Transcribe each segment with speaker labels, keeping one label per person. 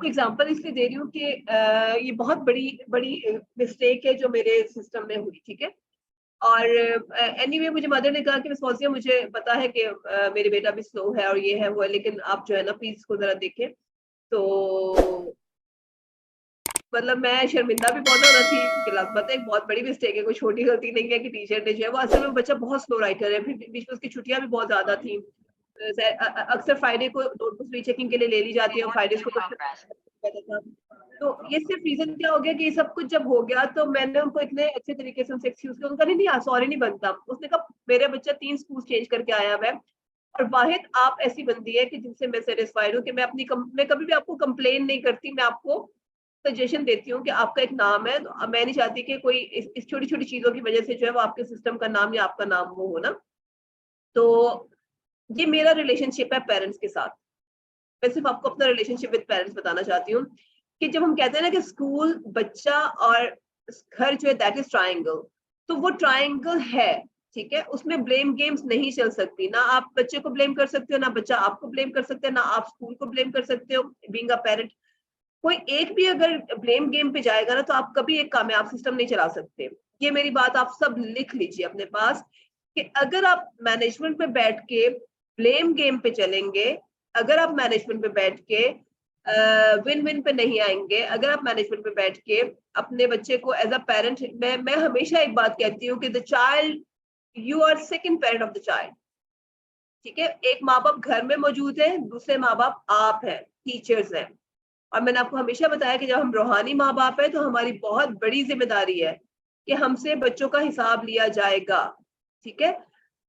Speaker 1: आपको एग्जांपल इसलिए दे रही हूँ कि ये बहुत बड़ी बड़ी मिस्टेक है जो मेरे सिस्टम में हुई, ठीक है। और एनीवे मुझे मदर ने कहा कि मिस फौजिया, मुझे पता है कि मेरे बेटा भी स्लो है और ये है वो है, लेकिन आप जो है ना प्लीज इसको जरा देखें। तो मतलब मैं शर्मिंदा भी बहुत ज्यादा थी कि लगभग एक बहुत बड़ी मिस्टेक है, कोई छोटी गलती नहीं है कि टीचर ने जो है वो, असल में बच्चा बहुत स्लो राइटर है, फिर बीच में उसकी छुट्टियां भी बहुत ज्यादा थी। अक्सर फ्राइडे को नोटबुक रीचेकिंग के लिए ले ली जाती है और फ्राइडे को तो तो ये सिर्फ रीजन क्या हो गया कि ये सब कुछ जब हो गया तो मैंने उनको इतने अच्छे तरीके से उनसे एक्सक्यूज किया, उनका नहीं सॉरी नहीं बनता। उसने कहा मेरा बच्चा 3 स्कूल चेंज करके आया हुआ है और वाहिद आप ऐसी बंदी है कि जिनसे मैं सेटिस्फाइड हूँ कि मैं मैं कभी भी आपको कंप्लेन नहीं करती, मैं आपको सजेशन देती हूँ कि आपका एक नाम है, तो मैं नहीं चाहती कि कोई इस छोटी छोटी चीजों की वजह से जो है वो आपके सिस्टम का नाम या आपका नाम वो हो ना। तो ये मेरा रिलेशनशिप है पेरेंट्स के साथ। मैं सिर्फ आपको अपना रिलेशनशिप विद पेरेंट्स बताना चाहती हूँ कि जब हम कहते हैं ना कि स्कूल, बच्चा और घर जो है दैट इज ट्राइंगल, तो वो ट्राइंगल है, ठीक है। उसमें ब्लेम गेम्स नहीं चल सकती, ना आप बच्चे को ब्लेम कर सकते हो, ना बच्चा आपको ब्लेम कर सकते हैं, ना आप स्कूल को ब्लेम कर सकते हो बीइंग अ पेरेंट। कोई एक भी अगर ब्लेम गेम पे जाएगा ना तो आप कभी एक कामयाब सिस्टम नहीं चला सकते। ये मेरी बात आप सब लिख लीजिए अपने पास कि अगर आप मैनेजमेंट पे बैठ के ब्लेम गेम पे चलेंगे, अगर आप मैनेजमेंट पे बैठ के विन विन पे नहीं आएंगे, अगर आप मैनेजमेंट पे बैठ के अपने बच्चे को एज अ पेरेंट, मैं हमेशा एक बात कहती हूँ कि the child, you are second parent of the child, ठीक है। एक माँ बाप घर में मौजूद है, दूसरे माँ बाप आप हैं, टीचर्स हैं। और मैंने आपको हमेशा बताया कि जब हम रूहानी माँ बाप है तो हमारी बहुत बड़ी जिम्मेदारी है कि हमसे बच्चों का हिसाब लिया जाएगा, ठीक है।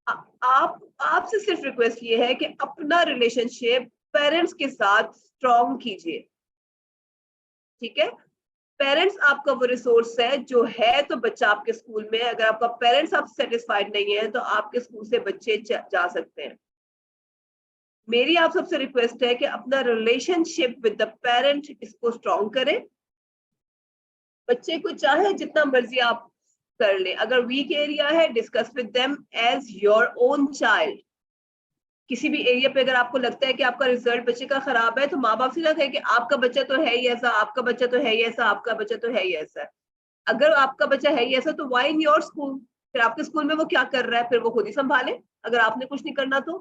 Speaker 1: आप आपसे सिर्फ रिक्वेस्ट ये है कि अपना रिलेशनशिप पेरेंट्स के साथ स्ट्रॉन्ग कीजिए, ठीक है। पेरेंट्स आपका वो रिसोर्स है जो है, तो बच्चा आपके स्कूल में, अगर आपका पेरेंट्स आप सेटिस्फाइड नहीं है तो आपके स्कूल से बच्चे जा सकते हैं। मेरी आप सबसे रिक्वेस्ट है कि अपना रिलेशनशिप विद द पेरेंट इसको स्ट्रॉन्ग करें। बच्चे को चाहे जितना मर्जी आप कर ले, अगर वीक एरिया है discuss with them as your own child. किसी भी एरिया पे अगर आपको लगता है कि आपका रिजल्ट बच्चे का खराब है तो माँ बाप से ना कहे कि आपका बच्चा तो है ही ऐसा, आपका बच्चा तो है ही ऐसा, आपका बच्चा तो है ही ऐसा। अगर आपका बच्चा है ही ऐसा तो वाई इन योर स्कूल, फिर आपके स्कूल में वो क्या कर रहा है फिर वो खुद ही संभाले, अगर आपने कुछ नहीं करना तो।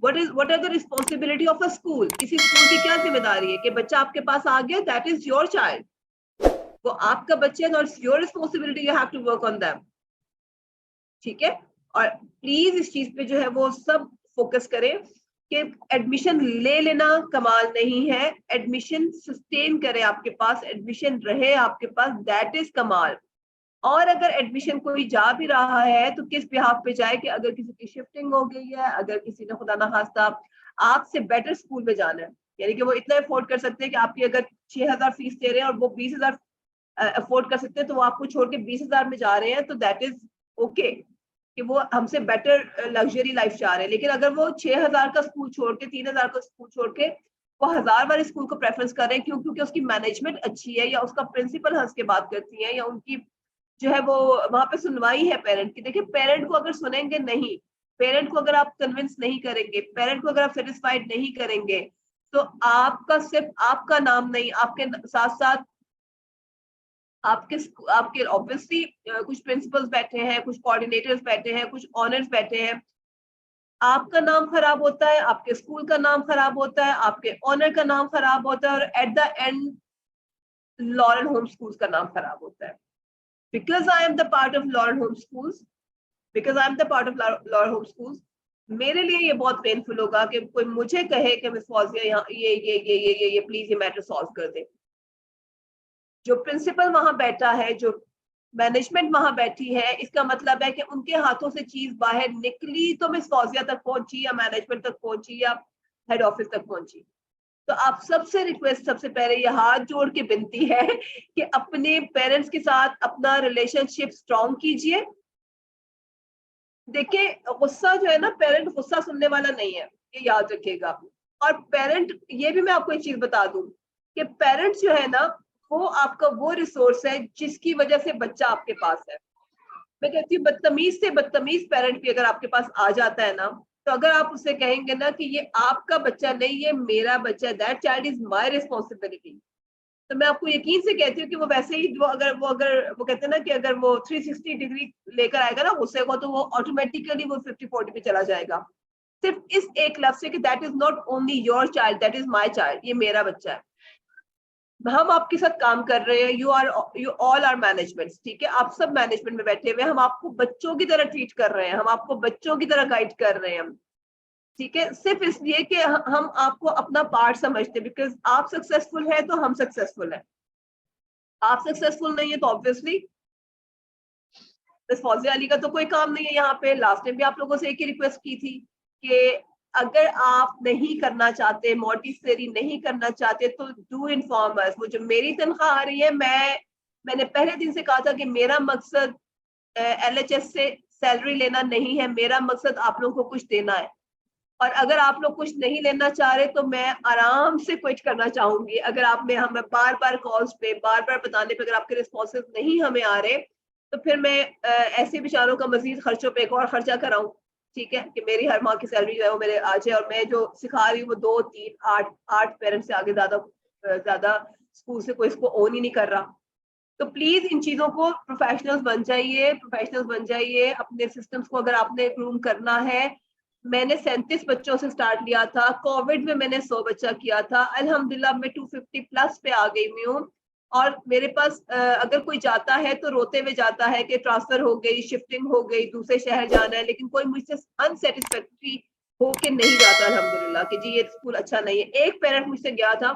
Speaker 1: what are the responsibility of a school? किसी स्कूल की क्या जिम्मेदारी है कि बच्चा आपके पास आ गया, दैट इज योर चाइल्ड, वो आपका बच्चा है, not your responsibility, you have to work on them, ठीक है। और प्लीज इस चीज पे जो है वो सब फोकस करें कि एडमिशन ले लेना कमाल नहीं है, एडमिशन सस्टेन करे आपके पास, एडमिशन रहे आपके पास, दैट इज कमाल। और अगर एडमिशन कोई जा भी रहा है तो किस बिहाफ पे जाए कि अगर किसी की शिफ्टिंग हो गई है, अगर किसी ने खुदा ना खास्ता आपसे बेटर स्कूल में जाना है, यानी कि वो इतना अफोर्ड कर सकते हैं कि आपकी अगर 6,000 फीस दे रहे हैं और वो 20,000 अफोर्ड कर सकते हैं, तो वो आपको छोड़ के 20,000 में जा रहे हैं, तो दैट इज ओके कि वो हमसे बेटर लग्जरी लाइफ चाह रहे हैं। लेकिन अगर वो 6,000 का स्कूल छोड़ के, 3,000 का स्कूल छोड़ के वो 1,000 वाले स्कूल को प्रेफरेंस कर रहे हैं, क्यों? क्योंकि उसकी मैनेजमेंट अच्छी है, या उसका प्रिंसिपल हंस के बात करती है, या उनकी जो है वो वहां पे सुनवाई है पेरेंट की। देखिए, पेरेंट को अगर सुनेंगे नहीं, पेरेंट को अगर आप कन्विंस नहीं करेंगे, पेरेंट को अगर आप सेटिस्फाइड नहीं करेंगे, तो आपका सिर्फ आपका नाम नहीं, आपके साथ साथ आपके आपके ऑब्वियसली कुछ प्रिंसिपल्स बैठे हैं, कुछ कोऑर्डिनेटर्स बैठे हैं, कुछ ऑनर्स बैठे हैं, आपका नाम खराब होता है, आपके स्कूल का नाम खराब होता है, आपके ऑनर का नाम खराब होता है, और at the end Lauren home schools का नाम खराब होता है। because I am the part of Lauren Home Schools, because I am the part of Lauren Home Schools, मेरे लिए ये बहुत पेनफुल होगा कि कोई मुझे कहे कि मिस फौजिया यहाँ ये प्लीज ये मैटर सॉल्व कर दे। जो प्रिंसिपल वहां बैठा है, जो मैनेजमेंट वहां बैठी है, इसका मतलब है कि उनके हाथों से चीज बाहर निकली तो मिस फौजिया तक पहुंची, या मैनेजमेंट तक पहुंची, या हेड ऑफिस तक पहुंची। तो आप सबसे रिक्वेस्ट, सबसे पहले ये हाथ जोड़ के विनती है कि अपने पेरेंट्स के साथ अपना रिलेशनशिप स्ट्रॉन्ग कीजिए। देखिए, गुस्सा जो है ना, पेरेंट गुस्सा सुनने वाला नहीं है, ये याद रखिएगा। और पेरेंट, ये भी मैं आपको एक चीज बता दूं कि पेरेंट्स जो है ना, वो आपका वो रिसोर्स है जिसकी वजह से बच्चा आपके पास है। मैं कहती हूँ बदतमीज से बदतमीज पेरेंट भी अगर आपके पास आ जाता है ना, तो अगर आप उससे कहेंगे ना कि ये आपका बच्चा नहीं, ये मेरा बच्चा, that child is my responsibility, तो मैं आपको यकीन से कहती हूँ कि वो वैसे ही वो कहते हैं ना कि अगर वो 360 डिग्री लेकर आएगा ना गुस्से को, तो वो ऑटोमेटिकली वो 50-40 पे चला जाएगा। सिर्फ इस एक लफ्ज से कि that is not only your child, that is my child, ये मेरा बच्चा है, हम आपके साथ काम कर रहे हैं, यू ऑल आर मैनेजमेंट, ठीक है, आप सब मैनेजमेंट में बैठे हुए हैं, हम आपको बच्चों की तरह ट्रीट कर रहे हैं, हम आपको बच्चों की तरह गाइड कर रहे हैं, ठीक है, सिर्फ इसलिए कि हम आपको अपना पार्ट समझते हैं, बिकॉज आप सक्सेसफुल है तो हम सक्सेसफुल है, आप सक्सेसफुल नहीं है तो ऑब्वियसली बस फौजिया अली का तो कोई काम नहीं है यहाँ पे। लास्ट टाइम भी आप लोगों से एक ही रिक्वेस्ट की थी कि अगर आप नहीं करना चाहते, मोटिसरी नहीं करना चाहते, तो डू इन्फॉर्म अस। वो जो मेरी तनख्वाह आ रही है, मैंने पहले दिन से कहा था कि मेरा मकसद LHS से सैलरी लेना नहीं है, मेरा मकसद आप लोगों को कुछ देना है, और अगर आप लोग कुछ नहीं लेना चाह रहे तो मैं आराम से क्विट करना चाहूंगी। अगर आप में हमें बार बार कॉल्स पे बार बार बताने पे अगर आपके रिस्पॉन्सेज नहीं हमें आ रहे, तो फिर मैं ऐसे बेचारों का मजीद खर्चों पे एक और खर्चा कराऊं, ठीक है, कि मेरी हर माह की सैलरी जो है वो मेरे आ जाए, और मैं जो सिखा रही हूँ वो 2 3 8 पेरेंट्स से आगे ज्यादा स्कूल से कोई इसको ओन ही नहीं कर रहा। तो प्लीज इन चीजों को प्रोफेशनल्स बन जाइए अपने सिस्टम्स को अगर आपने ग्रूम करना है। मैंने 37 बच्चों से स्टार्ट लिया था, कोविड में मैंने 100 बच्चा किया था, अल्हम्दुलिल्लाह मैं 250 प्लस पे आ गई हुई हूँ। और मेरे पास अगर कोई जाता है तो रोते हुए जाता है कि ट्रांसफर हो गई, शिफ्टिंग हो गई, दूसरे शहर जाना है, लेकिन कोई मुझसे अनसेटिस्फैक्ट्री होके नहीं जाता अल्हम्दुलिल्लाह कि जी ये स्कूल अच्छा नहीं है। एक पेरेंट मुझसे गया था,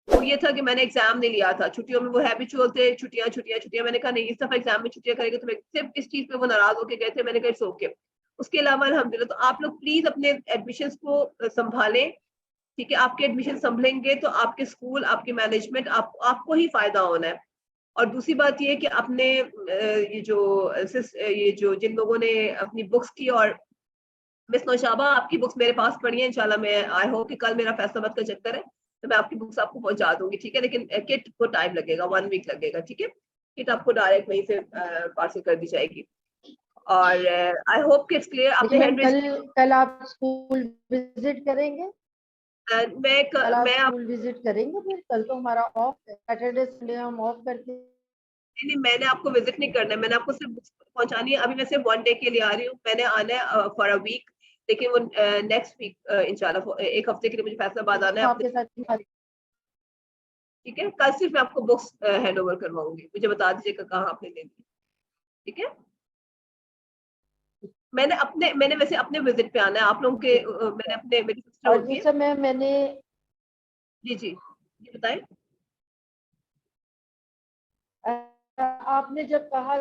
Speaker 1: वो ये था कि मैंने एग्जाम नहीं लिया था छुट्टियों में, वो हैबिचुअल थे, छुट्टियां छुट्टियां छुट्टियां, मैंने कहा नहीं इस दफा एग्जाम में छुट्टियां करेंगे, तो मैं सिर्फ इस चीज पे वो नाराज होकर गए थे, मैंने कहा इट्स ओके। उसके अलावा अल्हम्दुलिल्लाह, तो आप लोग प्लीज अपने एडमिशन्स को संभालें, ठीक है, आपके एडमिशन संभलेंगे तो आपके स्कूल, आपके मैनेजमेंट, आपको ही फायदा होना है। और दूसरी बात ये कि अपने ये जो जिन लोगों ने अपनी बुक्स की, और मिस नौशाबा आपकी बुक्स मेरे पास पड़ी है, इंशाल्लाह मैं आई होप कि कल मेरा फैसलाबाद का चक्कर है तो मैं आपकी बुक्स आपको पहुंचा दूंगी, ठीक है, लेकिन किट को टाइम लगेगा, 1 वीक लगेगा, ठीक है, किट आपको डायरेक्ट वहीं से पार्सल कर दी जाएगी। और आई होप कि इट्स क्लियर। आपने
Speaker 2: लेकिन मैम
Speaker 1: हैंड रेज
Speaker 2: कल आप स्कूल विजिट करेंगे? कल आप
Speaker 1: मैं आप
Speaker 2: स्कूल विजिट करेंगे? फिर कल तो हमारा ऑफ है, सैटरडे संडे हम ऑफ करते हैं।
Speaker 1: नहीं, मैंने आपको विजिट नहीं करना है, मैंने आपको सिर्फ बुक्स पहुंचानी है। अभी मैं सिर्फ 1 डे के लिए आ रही हूँ, मैंने आना है फॉर अ वीक, लेकिन वो नेक्स्ट वीक इंशाल्लाह एक हफ्ते के लिए मुझे फैसलाबाद आना है अपने,
Speaker 2: आपके साथ
Speaker 1: ठीक है। कल सिर्फ मैं आपको बुक्स हैंड ओवर करवाऊंगी, मुझे बता दीजिएगा कहाँ आपने लेनी है, ठीक है। मैंने वैसे अपने विजिट पे आना है आप लोगों के, मैंने अपने, मेरी सिस्टर
Speaker 2: और
Speaker 1: होती
Speaker 2: जिस
Speaker 1: है।
Speaker 2: समय मैंने
Speaker 1: जी जी जी बताएं।
Speaker 2: आपने जब कहा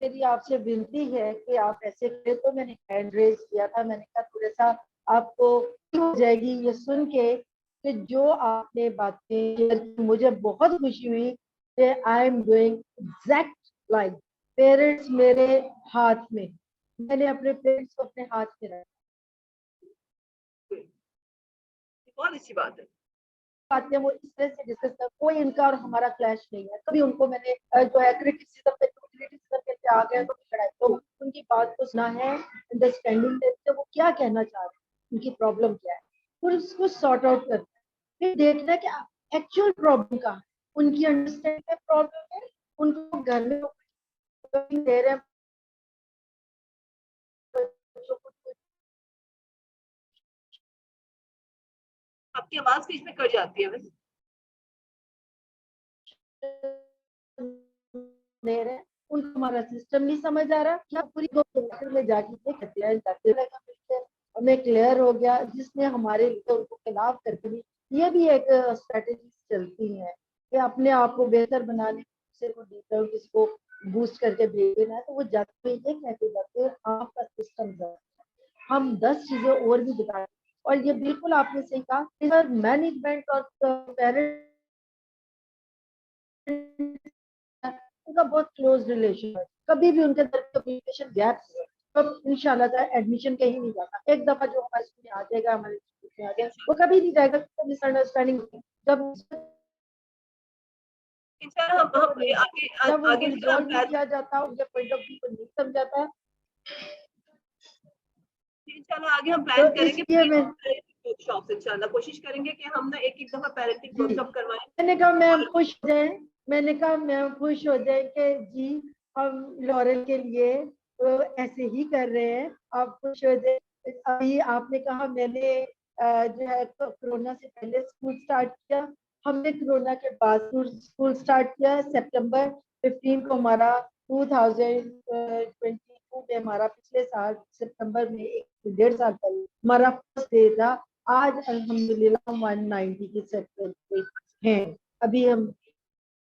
Speaker 2: मेरी आपसे विनती है कि आप ऐसे करें, तो मैंने हैंड रेज किया था। मैंने कहा थोड़ा सा आपको हो जाएगी ये सुन के कि जो आपने बातें शेयर की, मुझे बहुत खुशी हुई कि I am doing exact like parents मेरे हाथ में, मैंने अपने पेरेंट्स को अपने हाथ में रखा।
Speaker 1: बहुत अच्छी बात है।
Speaker 2: बातें वो इस तरह से डिस्कस कर, कोई इनका और हमारा क्लैश नहीं है। कभी उनको मैंने जो है क्रिटिसिज्म पे आ गए तो लड़ाई, तो उनकी बात को सुना है, अंडरस्टैंडिंग देते वो क्या कहना चाह रहे हैं, उनकी प्रॉब्लम क्या है, फिर उसको सॉर्ट आउट करना है, फिर देखना है कि एक्चुअल प्रॉब्लम कहाँ है। उनकी अंडरस्टैंडिंग में प्रॉब्लम है, उनको घर में दे रहे हैं बच्चों को,
Speaker 1: आपकी आवाज बीच में कट जाती है बस।
Speaker 2: दे रहे हैं, उनको हमारा सिस्टम नहीं समझ आ रहा। क्या पूरी दो में जाके जाते रहेगा, हमें क्लियर हो गया, जिसने हमारे लिए उनको खिलाफ करके भी ये भी एक स्ट्रेटेजी चलती है कि अपने आप को बेहतर बनाने से को किसको बूस्ट करके भेज देना है, तो वो जाते ये कहते जाते हैं आपका सिस्टम, हम 10 चीजें और भी बता। और ये बिल्कुल आपने सही कहा, मैनेजमेंट और पेरेंट्स उनका बहुत क्लोज रिलेशन है, कभी भी उनके अंदर कम्युनिकेशन गैप है तो इंशाल्लाह का एडमिशन कहीं नहीं जाता। एक दफा जो हमारे स्कूल में आ जाएगा, हमारे स्कूल में आ जाएगा, वो कभी नहीं जाएगा, मिसअंडरस्टैंडिंग जब
Speaker 1: इंशाल्लाह हम आगे
Speaker 2: जब उनको
Speaker 1: आगे फिर हम
Speaker 2: रिजॉल्व नहीं किया जाता, उनके पॉइंट ऑफ व्यू को नहीं समझाता,
Speaker 1: इंशाल्लाह आगे हम
Speaker 2: तो
Speaker 1: प्लान करेंगे
Speaker 2: इसलिए मैं
Speaker 1: वर्कशॉप, इंशाल्लाह कोशिश करेंगे कि हम ना एक दफा पेरेंटिंग
Speaker 2: जी
Speaker 1: वर्कशॉप करवाएं।
Speaker 2: मैंने कहा मैम खुश हो जाए, मैंने कहा मैम खुश हो जाए कि जी हम लॉरेल के लिए ऐसे ही कर रहे हैं, आप खुश हो जाए। अभी आपने कहा मैंने जो है कोरोना से पहले स्कूल स्टार्ट किया, हमने कोरोना के बाद स्कूल स्टार्ट किया। सितंबर 15 को हमारा 2022 में हमारा पिछले साल सितंबर में 1.5 साल पहले हमारा फर्स्ट डे था। आज अल्हम्दुलिल्लाह हम 190 की सेक्टर पे हैं। अभी हम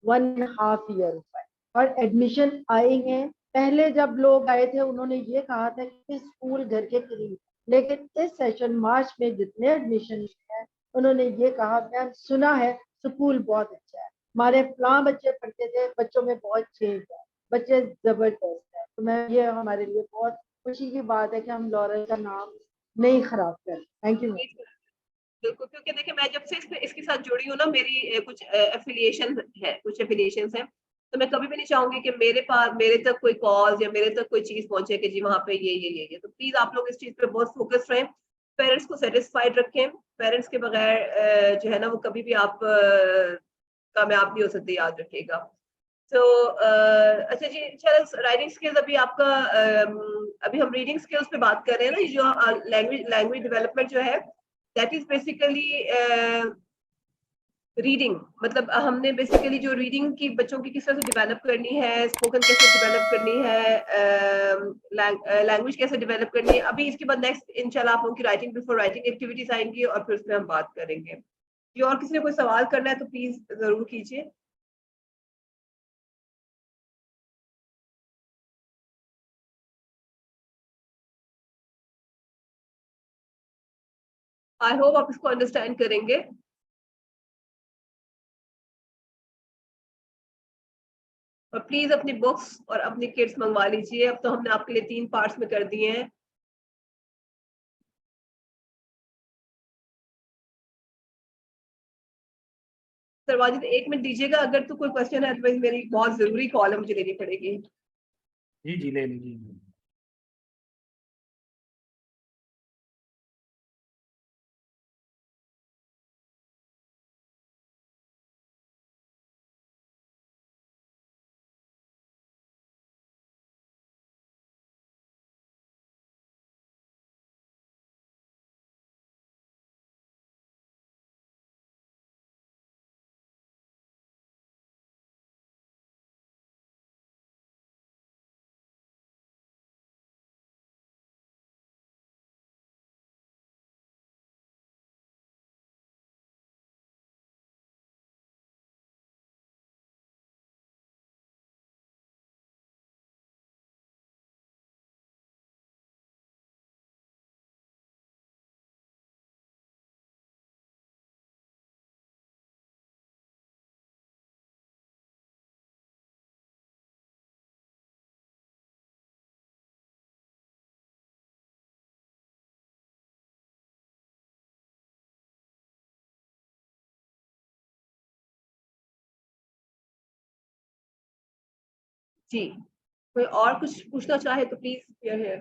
Speaker 2: 1.5 ईयर हुआ है और एडमिशन आए हैं। पहले जब लोग आए थे उन्होंने ये कहा था कि स्कूल घर के करीब, लेकिन इस सेशन मार्च में जितने एडमिशन है उन्होंने ये कहा मैम सुना है स्कूल बहुत अच्छा है, हमारे फलां बच्चे पढ़ते थे, बच्चों में बहुत चेंज है, बच्चे जबरदस्त है। तो मैं ये हमारे लिए बहुत खुशी की बात है कि हम लॉरेल का नाम नहीं खराब कर। Thank you.
Speaker 1: बिल्कुल, क्योंकि देखिए मैं जब से इसके साथ जुड़ी हूँ ना, मेरी कुछ एफिलिएशन है, कुछ एफिलिएशन है, तो मैं कभी भी नहीं चाहूंगी कि मेरे पास मेरे तक कोई कॉज या मेरे तक कोई चीज पहुंचे कि जी वहां पे ये। तो प्लीज आप लोग इस चीज पे बहुत फोकस रहें, पेरेंट्स को सेटिस्फाइड रखें। पेरेंट्स के बगैर जो है ना वो कभी भी आप कामयाब नहीं हो सकते, याद रखिएगा। तो अच्छा जी, चलो राइटिंग स्किल्स अभी आपका अभी हम रीडिंग स्किल्स पे बात कर रहे हैं ना, ये जो लैंग्वेज डेवलपमेंट जो है, दैट इज बेसिकली रीडिंग। मतलब हमने बेसिकली जो रीडिंग की बच्चों की किस तरह से डेवलप करनी है, स्पोकन कैसे डेवलप करनी है, लैंग्वेज कैसे डेवलप करनी है, अभी इसके बाद नेक्स्ट इंशाल्लाह आप लोगों की राइटिंग बिफोर राइटिंग एक्टिविटीज आएंगी और फिर उसमें हम बात करेंगे। ये और किसी ने कोई सवाल करना है तो प्लीज जरूर कीजिए। आई होप आप इसको अंडरस्टैंड करेंगे। और प्लीज अपनी बुक्स और अपनी किट्स मंगवा लीजिए, अब तो हमने आपके लिए 3 पार्ट्स में कर दिए हैं। सरवाजिद 1 मिनट दीजिएगा, अगर तो कोई क्वेश्चन है तो मेरी बहुत जरूरी कॉल है, मुझे लेनी पड़ेगी।
Speaker 3: जी जी ले लीजिए।
Speaker 1: जी, कोई और कुछ पूछना चाहे तो प्लीज हियर है।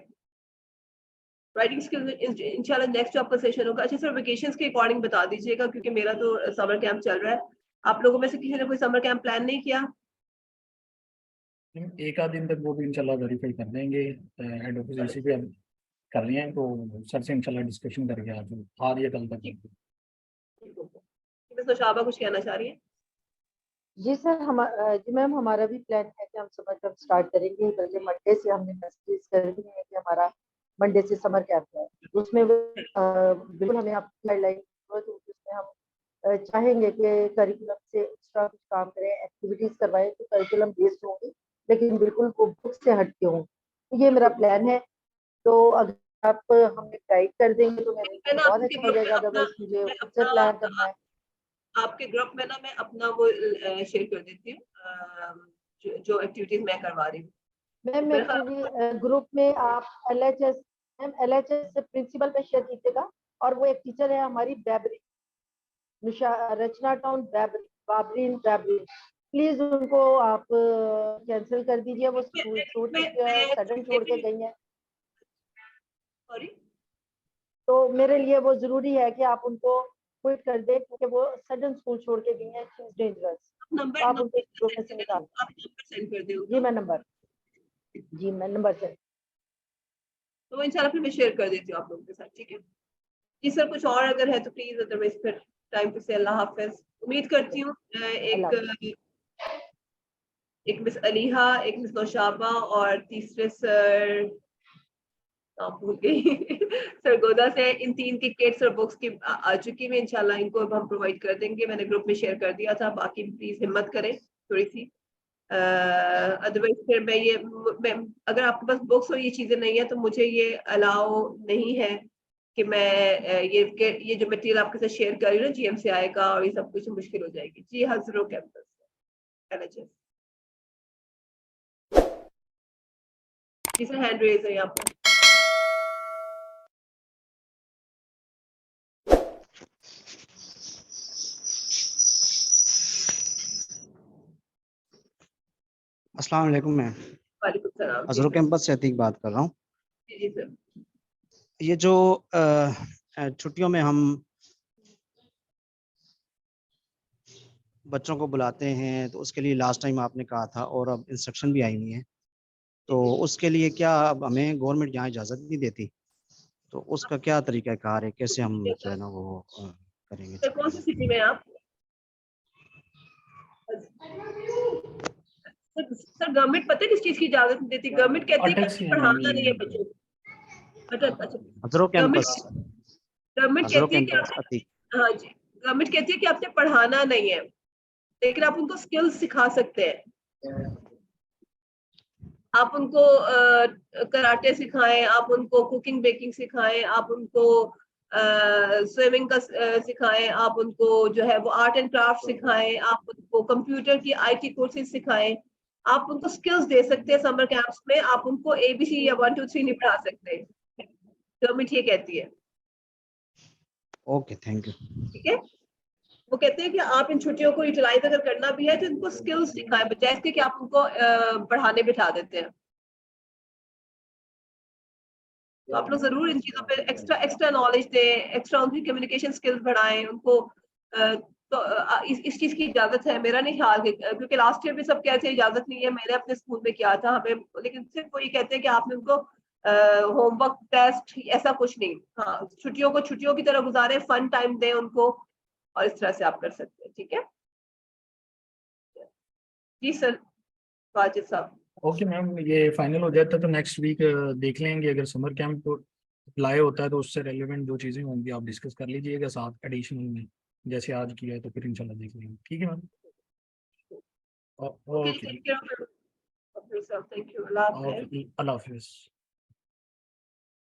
Speaker 1: राइटिंग स्किल्स इंशाल्लाह नेक्स्ट जो आपका सेशन होगा। अच्छा सर, वेकेशंस के अकॉर्डिंग बता दीजिएगा, क्योंकि मेरा तो समर कैंप चल रहा है। आप लोगों में से किसी ने कोई समर कैंप प्लान नहीं किया?
Speaker 3: एक आध दिन तक वो भी इंशाल्लाह वेरीफाई कर देंगे, हेड ऑफिस इसी पे हम कर रहे हैं, तो सर से इंशाल्लाह डिस्कशन करके आज या कल तक।
Speaker 1: मिस नौशाबा कुछ कहना चाह रही है?
Speaker 2: जी सर, जी मैम हमारा भी प्लान है कि हम समर कैंप स्टार्ट करेंगे, बल्कि मंडे से हमने मैसेज कर दी है कि हमारा मंडे से समर कैंप है। उसमें बिल्कुल हमें आपकी गाइडलाइन उसमें हम चाहेंगे कि करिकुलम से एक्स्ट्रा कुछ काम करें, एक्टिविटीज करवाएं तो करिकुलम बेस्ड होंगी, लेकिन बिल्कुल वो बुक से हट के हों। तो ये मेरा प्लान है। तो अगर आप हमें गाइड कर देंगे तो मेरे
Speaker 1: मैं
Speaker 2: लिए
Speaker 1: ना
Speaker 2: बहुत
Speaker 1: आपके
Speaker 2: अच्छा हो
Speaker 1: ग्रुप में
Speaker 2: जाएगा,
Speaker 1: अपना
Speaker 2: अदरवाइज मुझे
Speaker 1: मैं
Speaker 2: खुद से
Speaker 1: अपना
Speaker 2: प्लान करना है।
Speaker 1: आपके ग्रुप में ना मैं अपना वो शेयर कर देती हूँ, जो एक्टिविटीज मैं करवा रही हूँ।
Speaker 2: मैम
Speaker 1: मेरे ख्याल
Speaker 2: एक्चुअली ग्रुप में आप LHS, मैम LHS प्रिंसिपल पे शेयर कीजिएगा, और वो एक टीचर है हमारी बैबरी, रचना टाउन बैबरी, बाबरीन बैबरी, प्लीज उनको आप कैंसिल कर दीजिए, वो स्कूल छोड़
Speaker 1: इसमें
Speaker 2: चुकी है,
Speaker 1: मैं
Speaker 2: सडन छोड़ के गई है।
Speaker 1: सॉरी,
Speaker 2: मेरे लिए वो जरूरी है कि आप उनको क्विट कर दे, क्योंकि वो सडन स्कूल छोड़ के गई हैं, शी इज डेंजरस।
Speaker 1: नंबर
Speaker 2: तो आप उनको ग्रुप में से
Speaker 1: नंबर
Speaker 2: निकाल।
Speaker 1: सेंड कर दो।
Speaker 2: जी मैं नंबर से
Speaker 1: तो इंशाल्लाह फिर मैं शेयर कर देती हूँ आप लोगों के साथ, ठीक है जी सर। कुछ और अगर है तो प्लीज, अदरवाइज फिर टाइम टू से अल्लाह हाफिज। उम्मीद करती हूँ एक मिस अलीहा, एक मिस नौशाबा और तीसरे सर भूल गई सरगोदा से, इन 3 की किट्स और बुक्स की आ चुकी है इंशाल्लाह। इनको अब हम प्रोवाइड कर देंगे, मैंने ग्रुप में शेयर कर दिया था। बाकी प्लीज हिम्मत करें थोड़ी सी, अदरवाइज फिर मैं अगर आपके पास बुक्स और ये चीजें नहीं है तो मुझे ये अलाउ नहीं है कि मैं ये जो मटेरियल आपके साथ शेयर कर रही हूँ ना GMCI का, और ये सब कुछ मुश्किल हो जाएगी। जी हजरो कैंपस LHS जी सर, हैंड रेज है यहाँ पर।
Speaker 4: अस्सलाम वालेकुम मैम,
Speaker 1: वालेकुम सलाम। जी
Speaker 4: अजरो
Speaker 1: सर।
Speaker 4: कैंपस से अतीक बात कर रहा हूँ।
Speaker 1: जी सर।
Speaker 4: ये जो छुट्टियों में हम बच्चों को बुलाते हैं तो उसके लिए लास्ट टाइम आपने कहा था और अब इंस्ट्रक्शन भी आई हुई है, तो उसके लिए क्या अब हमें गवर्नमेंट यहाँ इजाज़त नहीं देती, तो उसका क्या तरीका कार है, कैसे हम जो है ना वो करेंगे
Speaker 1: सर कौन सी
Speaker 4: छुट्टियाँ?
Speaker 1: सिटी में हैं आप? सर गवर्नमेंट पता है किस चीज की इजाजत नहीं देती? गवर्नमेंट कहती है कि
Speaker 3: अटक
Speaker 1: आपने
Speaker 3: से
Speaker 1: पढ़ाना नहीं है बच्चों को। अच्छा,
Speaker 4: अजरो कैंपस,
Speaker 1: गवर्नमेंट
Speaker 4: अजरो
Speaker 1: कहती है कि
Speaker 4: कैंपस
Speaker 1: आपने,
Speaker 4: अतीक।
Speaker 1: हाँ जी, गवर्नमेंट कहती है कि आपने पढ़ाना नहीं है, लेकिन आप उनको स्किल्स सिखा सकते हैं। आप उनको कराटे सिखाएं, आप उनको कुकिंग बेकिंग सिखाएं, आप उनको स्विमिंग का सिखाएं, आप उनको जो है वो आर्ट एंड क्राफ्ट सिखाएं, आप उनको कंप्यूटर की IT कोर्सेज सिखाएं। आप उनको स्किल्स दे सकते हैं समर कैंप्स में। आप उनको ABC या 1 2 3 नहीं पढ़ा सकते, गवर्नमेंट ये कहती है।
Speaker 4: Okay, thank you.
Speaker 1: ठीक है, वो कहते हैं कि आप इन छुट्टियों को यूटिलाइज अगर करना भी है तो इनको स्किल्स सिखाएं, बजाय इसके कि आप उनको पढ़ाने बिठा देते हैं। तो आप लोग जरूर इन चीजों पे एक्स्ट्रा नॉलेज दें, एक्स्ट्रा उनकी कम्युनिकेशन स्किल्स बढ़ाएं उनको। तो इस चीज की इजाजत है, मेरा नहीं ख्याल क्योंकि लास्ट ईयर भी सब कहते हैं इजाजत नहीं है। मैंने अपने स्कूल में किया था हमें, लेकिन सिर्फ वो ये कहते हैं कि आपने उनको होमवर्क टेस्ट ऐसा कुछ नहीं। हाँ, छुट्टियों को छुट्टियों की तरह गुजारे, फन टाइम दें उनको, और इस तरह से आप कर सकते हैं। ठीक है जी सर, वाजिद साहब।
Speaker 3: ओके मैम, ये फाइनल हो जाता है तो नेक्स्ट वीक देख लेंगे। अगर समर कैंप अप्लाई होता है तो उससे रेलेवेंट जो चीज़ें होंगी आप डिस्कस कर लीजिएगा साथ एडिशनल में, जैसे आज किया है तो फिर इंशाल्लाह देख लेंगे। ठीक है ma'am,
Speaker 1: okay,
Speaker 3: okay
Speaker 1: take care of yourself. Thank you, अल्लाह हाफिज़।
Speaker 3: ओके, अल्लाह हाफिज़।